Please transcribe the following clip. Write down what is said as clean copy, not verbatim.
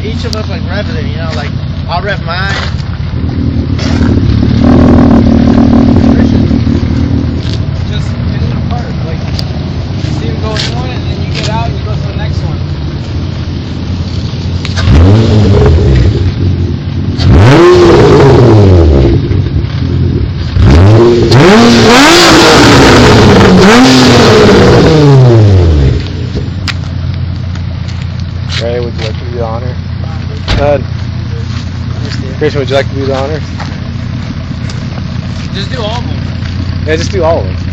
each of us like rev it, you know, like I'll rev mine. Just hit it apart. Like, you see him go in one, and then you get out and you go to the next one. Ray, would you like to do the honor? Christian, would you like to do the honor? Just do all of them. Yeah, just do all of them.